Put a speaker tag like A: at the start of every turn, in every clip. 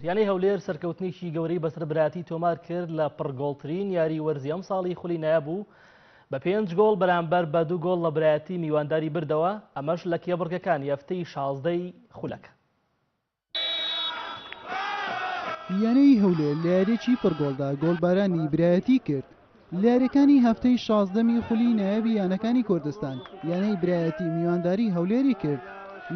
A: یانەی هەولێر سەرکەوتنێکی گەورەی بەسەر برایەتی تۆمار کرد لە پڕگۆڵترین یاری وەرزی ئەم ساڵی خولی نایابوو بە 5 گۆڵ بەرامبەر بە 2 گۆڵ لە برایەتی میوانداری بردەوە، ئەمەش لە کێبڕکەکانی هەفتەی 16ی خولەکە.
B: یانەی هەولێر لە یاریێکی پڕگۆڵدا گۆڵبارانی برایەتی کرد. لە یاریەکانی هەفتەی 16می خولی نایابی یانەکانی کوردستان یانەی برایەتی میوانداری هەولێری کرد.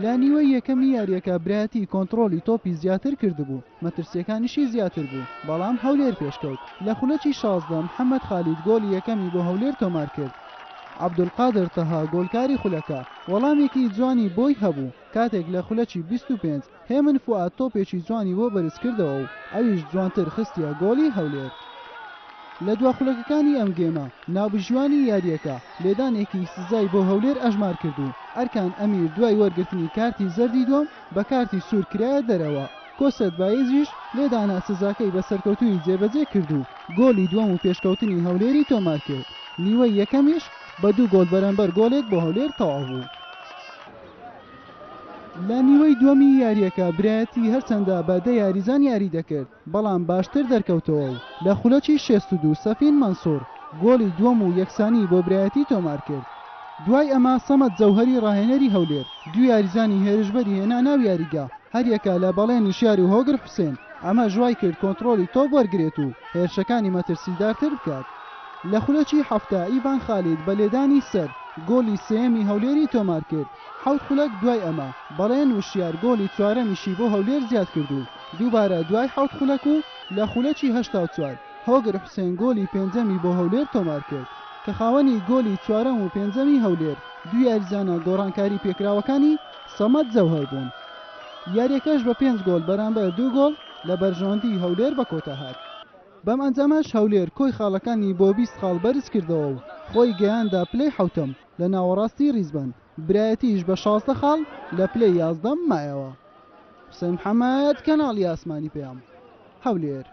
B: لە نیوەی یەکەمی یاریەکە برایەتی کۆنتڕۆلی تۆپی زیاتر کردبوو، مەترسیەکانیشی زیاتر بوو، بەڵام هەولێر پێشکەوت. لە خولەکی 16 محەممەد خالید گۆڵی یەکەمی بۆ هەولێر تۆمار کرد. عەبدولقادر تەها گۆلکاری خولەکە وەڵامێکی جوانی بۆی هەبوو کاتێک لە خولەکی 25 هێمن فواد تۆپێکی جوانی بۆ بەرز کردەوە و ئەویش جوانتر خستیە گۆڵی هەولێر. لە دوا خولەکەکانی ئەم گێمە ناوبژوانی یاریەکە لێدانێکی سزای بۆ هەولێر ئەژمار کردو. ئەرکان ئەمیر دوای وەرگرتنی کارتی زەردی دووەم بە کارتی سوور کرایە دەرەوە. کۆسەت بایزیش لێدانا سزاکەی بە سەرکەوتووی جێبەجێ کردو. گۆڵی دووەم و پێشکەوتنی هەولێری تۆمار کرد. نیوەی یەکەمیش بە 2 گۆڵ بەرامبەر گۆڵێک بۆ هەولێر تەواو بوو. لە نیوەی دووەمی یاریەکە برایەتی هەرچەندە بە 10 یاریزان یاری دەکرد، بەڵام باشتر دەرکەوتەوە و لە خولەکی 62 سەفین مەنسوور گۆڵی دووەم و یەکسانی بۆ برایەتی تۆمار کرد. دوای ئەمە سەمەد جەوهەری ڕاهێنەری هەولێر 2 یاریزانی هێرشبەری هێنا ناو یاریگا، هەریەکە لە بەڵێنی شیاری و هۆگر حوسێن. ئەمە ژوای کرد کۆنتڕۆلی تۆپ وەرگێت و هێرشەکانی مەترسیدارتر بکات. لە خولەکی هەفتە ئیڤان خالید بە لێدانی سەر گۆڵی سێمی هەولێری تۆمار کرد. 7 خولەک دوای ئەمە بەڵێن وشیار گۆڵی چوارەمیشی بۆ هەولێر زیاد کرد و دووبارە دوای 7 خولەک و لە خولەکی 84 هۆگر حوسێن گۆڵی پێنجەمی بۆ هەولێر تۆمار کرد کە خاوەنی گۆڵی چوارەم و پێنجەمی هەولێر 2 یاریزانە گۆڕانکاری پێکراوەکانی سەمەد جەوهەر بوون. یاریەکەش بە 5 گۆڵ بەرامبەر 2 گۆڵ لە بەرژەوەندی هەولێر بە کۆتا هات. بەم ئەنجامەش هەولێر کۆی خاڵەکانی بۆ 20 خاڵ بەرز کردەوە و خۆی گەیاندا پلەی حوتەم لە ناوەڕاستی ریزبەن. برایەتیش بە 16 خاڵ لە پلەی 11 مایەوە. حوسێن محەممەد، کەناڵی ئاسمانی پێیام، هەولێر.